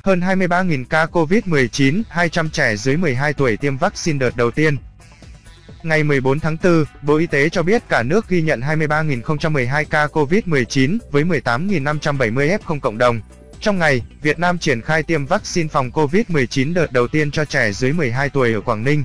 Hơn 23.000 ca COVID-19, 200 trẻ dưới 12 tuổi tiêm vaccine đợt đầu tiên. Ngày 14 tháng 4, Bộ Y tế cho biết cả nước ghi nhận 23.012 ca COVID-19 với 18.570 F0 cộng đồng. Trong ngày, Việt Nam triển khai tiêm vaccine phòng COVID-19 đợt đầu tiên cho trẻ dưới 12 tuổi ở Quảng Ninh.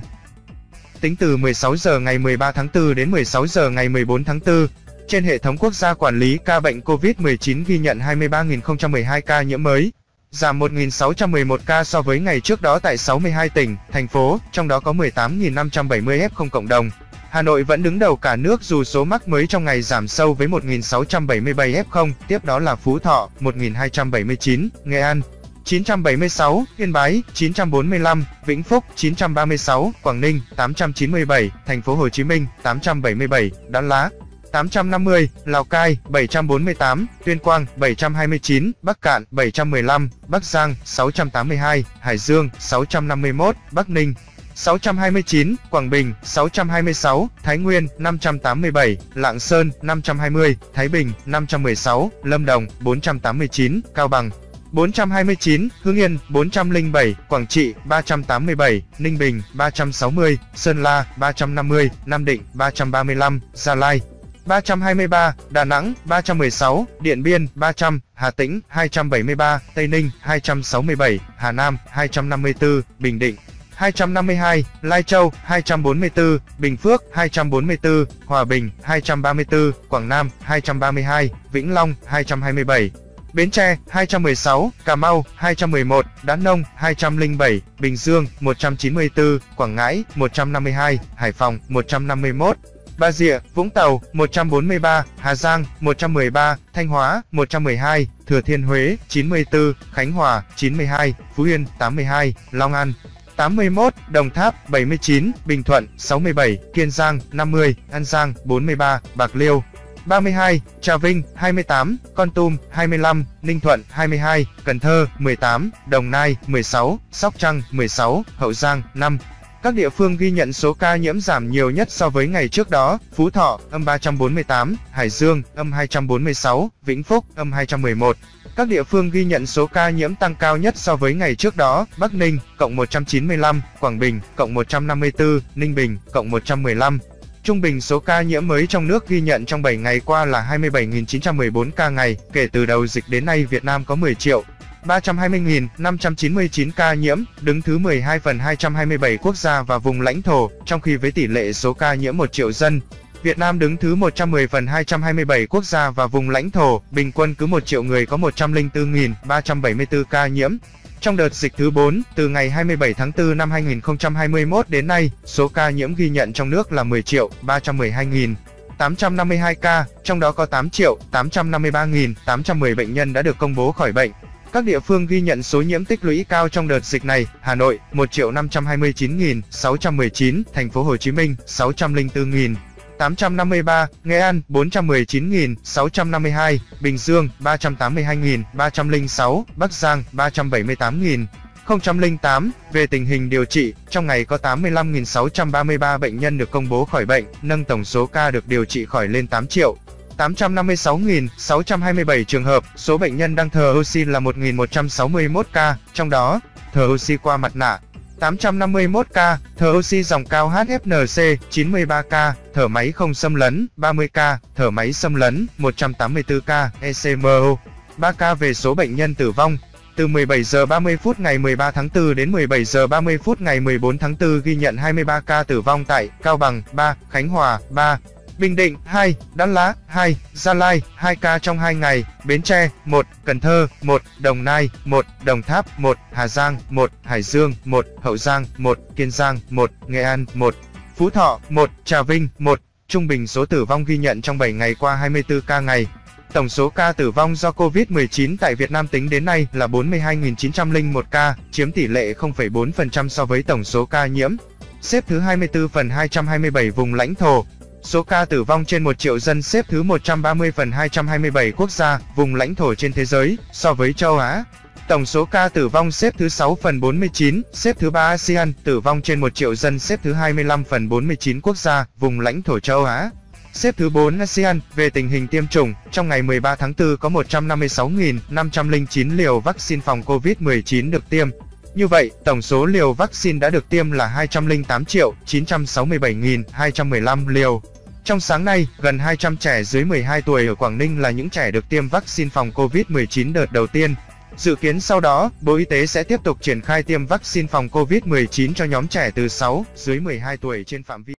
Tính từ 16 giờ ngày 13 tháng 4 đến 16 giờ ngày 14 tháng 4, trên hệ thống quốc gia quản lý ca bệnh COVID-19 ghi nhận 23.012 ca nhiễm mới, giảm 1.611 ca so với ngày trước đó tại 62 tỉnh, thành phố, trong đó có 18.570 F0 cộng đồng. Hà Nội vẫn đứng đầu cả nước dù số mắc mới trong ngày giảm sâu với 1.677 F0, tiếp đó là Phú Thọ, 1.279, Nghệ An, 976, Yên Bái, 945, Vĩnh Phúc, 936, Quảng Ninh, 897, Thành phố Hồ Chí Minh, 877, Đắk Lắk, 850, Lào Cai, 748, Tuyên Quang, 729, Bắc Kạn, 715, Bắc Giang, 682, Hải Dương, 651, Bắc Ninh, 629, Quảng Bình, 626, Thái Nguyên, 587, Lạng Sơn, 520, Thái Bình, 516, Lâm Đồng, 489, Cao Bằng, 429, Hưng Yên, 407, Quảng Trị, 387, Ninh Bình, 360, Sơn La, 350, Nam Định, 335, Gia Lai, 323, Đà Nẵng, 316, Điện Biên, 300, Hà Tĩnh, 273, Tây Ninh, 267, Hà Nam, 254, Bình Định, 252, Lai Châu, 244, Bình Phước, 244, Hòa Bình, 234, Quảng Nam, 232, Vĩnh Long, 227, Bến Tre, 216, Cà Mau, 211, Đắk Nông, 207, Bình Dương, 194, Quảng Ngãi, 152, Hải Phòng, 151, Bà Rịa, Vũng Tàu, 143, Hà Giang, 113, Thanh Hóa, 112, Thừa Thiên Huế, 94, Khánh Hòa, 92, Phú Yên, 82, Long An, 81, Đồng Tháp, 79, Bình Thuận, 67, Kiên Giang, 50, An Giang, 43, Bạc Liêu, 32, Trà Vinh, 28, Kon Tum, 25, Ninh Thuận, 22, Cần Thơ, 18, Đồng Nai, 16, Sóc Trăng, 16, Hậu Giang, 5. Các địa phương ghi nhận số ca nhiễm giảm nhiều nhất so với ngày trước đó: Phú Thọ, -348, Hải Dương, -246, Vĩnh Phúc, -211. Các địa phương ghi nhận số ca nhiễm tăng cao nhất so với ngày trước đó: Bắc Ninh, +195, Quảng Bình, +154, Ninh Bình, +115. Trung bình số ca nhiễm mới trong nước ghi nhận trong 7 ngày qua là 27.914 ca ngày. Kể từ đầu dịch đến nay, Việt Nam có 10.320.599 ca nhiễm, đứng thứ 12 phần 227 quốc gia và vùng lãnh thổ, trong khi với tỷ lệ số ca nhiễm 1 triệu dân, Việt Nam đứng thứ 110 phần 227 quốc gia và vùng lãnh thổ, bình quân cứ 1 triệu người có 104.374 ca nhiễm. Trong đợt dịch thứ 4, từ ngày 27 tháng 4 năm 2021 đến nay, số ca nhiễm ghi nhận trong nước là 10.312.852 ca, trong đó có 8.853.810 bệnh nhân đã được công bố khỏi bệnh. Các địa phương ghi nhận số nhiễm tích lũy cao trong đợt dịch này: Hà Nội 1.529.619, Thành phố Hồ Chí Minh 604.853, Nghệ An 419.652, Bình Dương 382.306, Bắc Giang 378.008. Về tình hình điều trị, trong ngày có 85.633 bệnh nhân được công bố khỏi bệnh, nâng tổng số ca được điều trị khỏi lên 8.856.627 trường hợp. Số bệnh nhân đang thở oxy là 1.161 ca, trong đó, thở oxy qua mặt nạ 851 ca, thở oxy dòng cao HFNC 93 ca, thở máy không xâm lấn 30 ca, thở máy xâm lấn 184 ca, ECMO 3 ca. Về số bệnh nhân tử vong, từ 17 giờ 30 phút ngày 13 tháng 4 đến 17 giờ 30 phút ngày 14 tháng 4 ghi nhận 23 ca tử vong tại Cao Bằng 3, Khánh Hòa 3, Bình Định 2, Đắk Lắk 2, Gia Lai 2 ca trong 2 ngày, Bến Tre 1, Cần Thơ 1, Đồng Nai 1, Đồng Tháp 1, Hà Giang 1, Hải Dương 1, Hậu Giang 1, Kiên Giang 1, Nghệ An 1, Phú Thọ 1, Trà Vinh 1. Trung bình số tử vong ghi nhận trong 7 ngày qua 24 ca ngày. Tổng số ca tử vong do COVID-19 tại Việt Nam tính đến nay là 42.901 ca, chiếm tỷ lệ 0,4% so với tổng số ca nhiễm. Xếp thứ 24 phần 227 vùng lãnh thổ. Số ca tử vong trên 1 triệu dân xếp thứ 130 phần 227 quốc gia, vùng lãnh thổ trên thế giới, so với châu Á. Tổng số ca tử vong xếp thứ 6 phần 49, xếp thứ 3 ASEAN, tử vong trên 1 triệu dân xếp thứ 25 phần 49 quốc gia, vùng lãnh thổ châu Á. xếp thứ 4 ASEAN. Về tình hình tiêm chủng, trong ngày 13 tháng 4 có 156.509 liều vaccine phòng COVID-19 được tiêm. Như vậy, tổng số liều vaccine đã được tiêm là 208.967.215 liều. Trong sáng nay, gần 200 trẻ dưới 12 tuổi ở Quảng Ninh là những trẻ được tiêm vaccine phòng COVID-19 đợt đầu tiên. Dự kiến sau đó, Bộ Y tế sẽ tiếp tục triển khai tiêm vaccine phòng COVID-19 cho nhóm trẻ từ 6 dưới 12 tuổi trên phạm vi